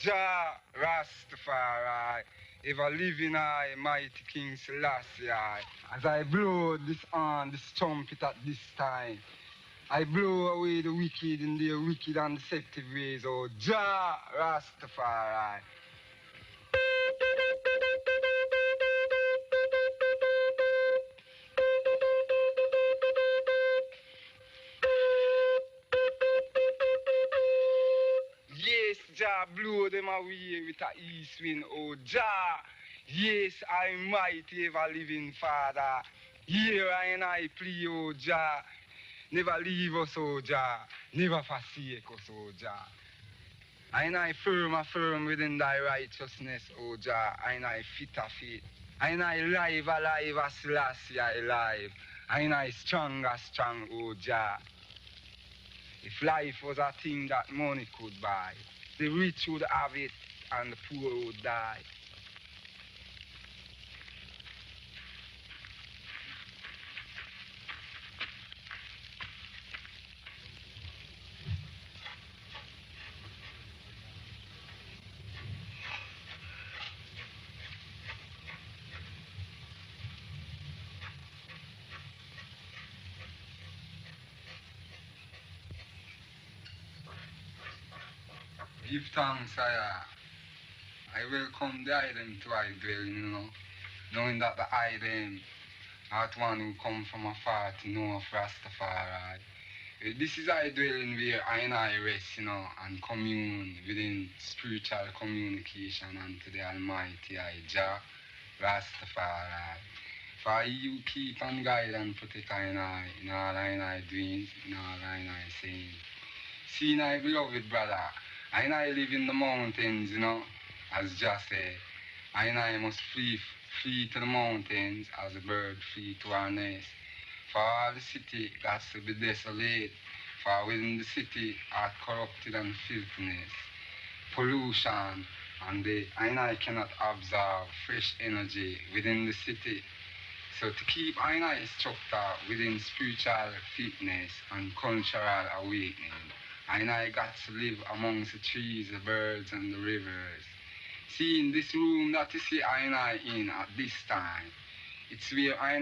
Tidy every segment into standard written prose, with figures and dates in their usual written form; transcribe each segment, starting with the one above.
Jah Rastafari, ever living I, mighty King Selassie. As I blow this on, this trumpet at this time, I blow away the wicked in their wicked and deceptive ways. Oh, Jah Rastafari. Yes, Jah, blow them away with a east wind, oh Jah. Yes, I'm mighty ever living Father. Here I plea, oh Jah. Never leave us, oh Jah. Never forsake us, oh Jah. I firm within thy righteousness, O Jah. I fit of it. I live alive as Selassie I live. I strong, O Jah. If life was a thing that money could buy, the rich would have it and the poor would die. Give thanks, I welcome the item to I dwelling, knowing that the item are one who come from afar to know of Rastafari. This is I dwelling where I rest, and commune within spiritual communication unto the Almighty Jah Rastafari. For you keep and guide and protect I in all I doings, in all I saying. See, I beloved brother, I live in the mountains, as Jah said. I must flee to the mountains as a bird flee to her nest. For all the city got to be desolate, for within the city are corrupted and filthiness, pollution, and I cannot absorb fresh energy within the city. So to keep I structure within spiritual fitness and cultural awakening, I got to live amongst the trees, the birds, and the rivers. See, in this room that you see I in at this time, it's where I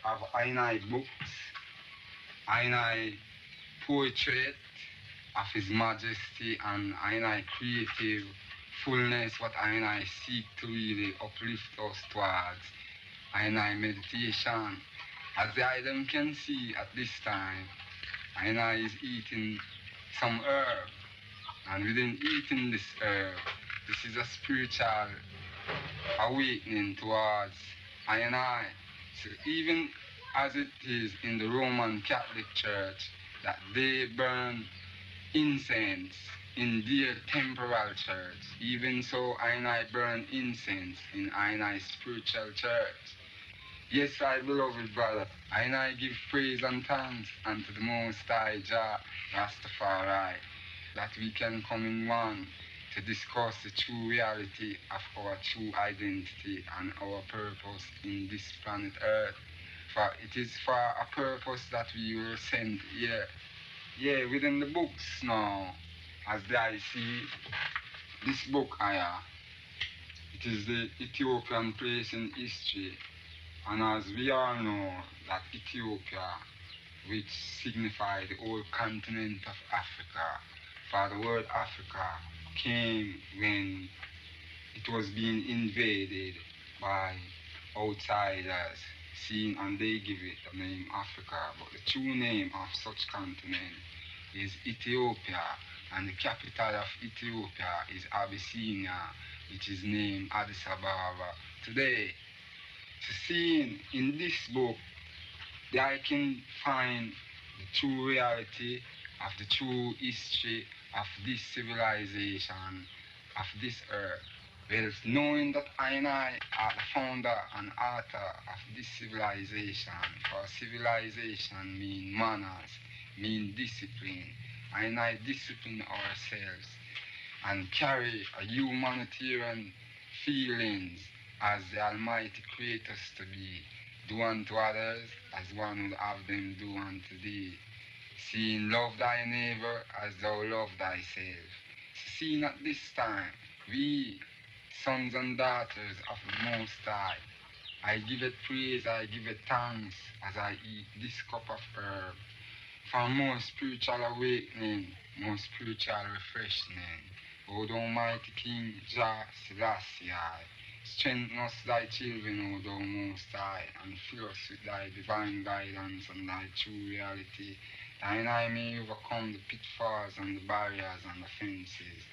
have I books, I poetry of His Majesty, and I creative fullness, what I seek to really uplift us towards. I meditation. As the item can see at this time, I is eating some herb, and within eating this herb, this is a spiritual awakening towards I. So even as it is in the Roman Catholic Church, that they burn incense in their temporal church, even so I burn incense in I spiritual church. Yes, I beloved brother, I give praise and thanks unto the Most High Jah Rastafari, that we can come in one to discuss the true reality of our true identity and our purpose in this planet Earth. For it is for a purpose that we were sent here. Yeah, within the books now, as I see this book it is the Ethiopian place in history. And as we all know that Ethiopia, which signifies the whole continent of Africa, for the word Africa came when it was being invaded by outsiders, and they give it the name Africa. But the true name of such continent is Ethiopia, and the capital of Ethiopia is Abyssinia, which is named Addis Ababa. Today, seeing in this book, that I can find the true reality of the true history of this civilization, of this earth. Well, knowing that I and I are the founder and author of this civilization, for civilization mean manners, mean discipline. I and I discipline ourselves and carry a humanitarian feelings as the Almighty created us to be. Do unto others as one would have them do unto thee. Seeing love thy neighbor as thou love thyself. Seeing at this time, we, sons and daughters of the Most High, I give it praise, I give it thanks as I eat this cup of herb for more spiritual awakening, more spiritual refreshment. O thou mighty King Jah Selassie, strengthen us thy children, O thou Most High, and fill us with thy divine guidance and thy true reality. Thine I may overcome the pitfalls and the barriers and the fences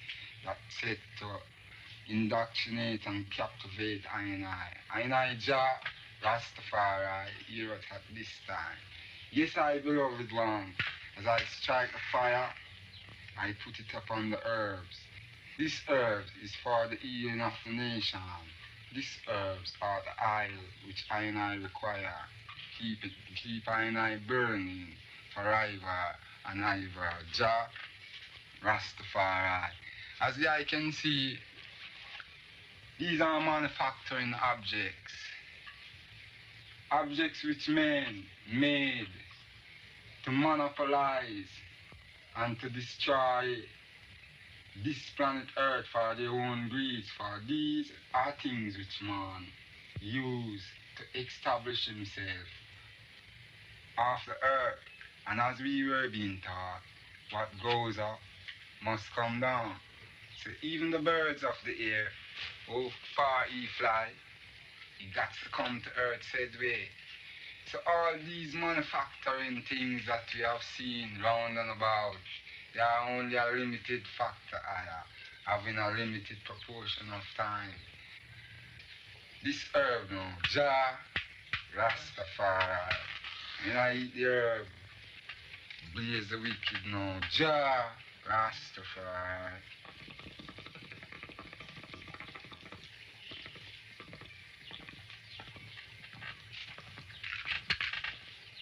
that set to indoctrinate and captivate I and I. I and I, Jah Rastafari, hear us at this time. Yes, I, beloved one, as I strike the fire, I put it upon the herbs. These herbs is for the healing of the nation. These herbs are the oil which I and I require. Keep I and I burning forever and ever. Jah Rastafari. As the eye can see, these are manufacturing objects. Objects which men made to monopolize and to destroy this planet Earth for their own greeds. For these are things which man use to establish himself off the earth. And as we were being taught, what goes up must come down. So even the birds of the air, how far he fly, he got to come to earth said way. So all these manufacturing things that we have seen round and about, they are only a limited factor, having a limited proportion of time. This herb now, Jah Rastafari. When I eat the herb, blaze the wicked now, Jah Rastafari.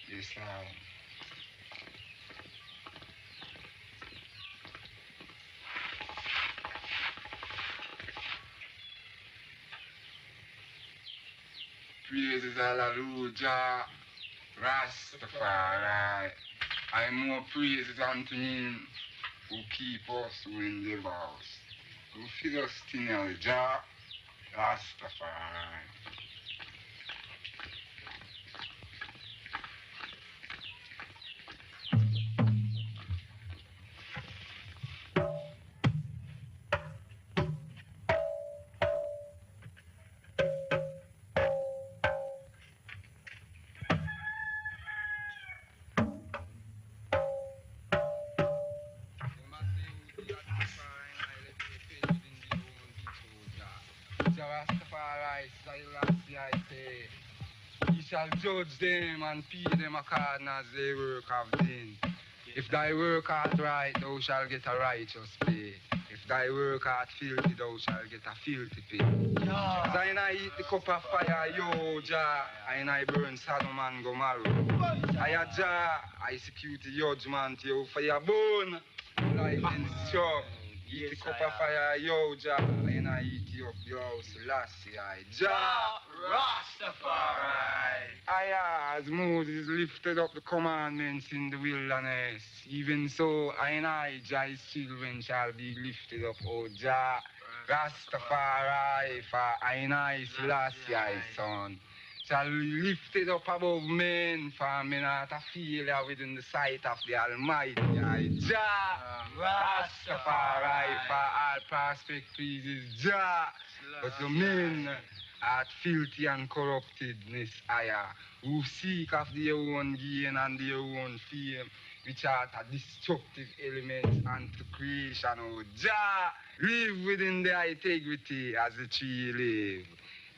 Yes, Lord. Praises hallelujah, Rastafari. I more praises unto him who keep us, who endeavor us, who feed us continually, Jah Rastafari. Rastafari, Selassie, I say, he shall judge them and pay them according as they work have done. If thy work art right, thou shalt get a righteous pay. If thy work art filthy, thou shalt get a filthy pay. As I and I eat the cup of fire, yo, Jah, I and I burn Sodom and Gomorrah. I, Jah, I execute the judgment, yo, for your bone, life and struck. Eat the cup of fire, yo, Jah, and I eat you up, yo, Selassie, Jah Rastafari. As Moses lifted up the commandments in the wilderness, even so I and I, Jah's children, shall be lifted up, O Jah Rastafari, for I and I, Selassie, son, shall be lifted up above men, for men are a failure within the sight of the Almighty. Jah Rastafari, for all prospect pleases Jah, but the men are filthy and corruptedness higher, who seek of their own gain and their own fame. which are the destructive elements and to creation. Oh, Jah, live within the integrity as the tree live.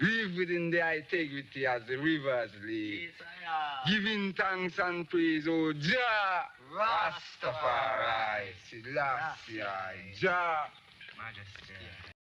Live within the integrity as the rivers live. Giving thanks and praise, oh Jah, Rastafari, Selassie, Jah, Majesty.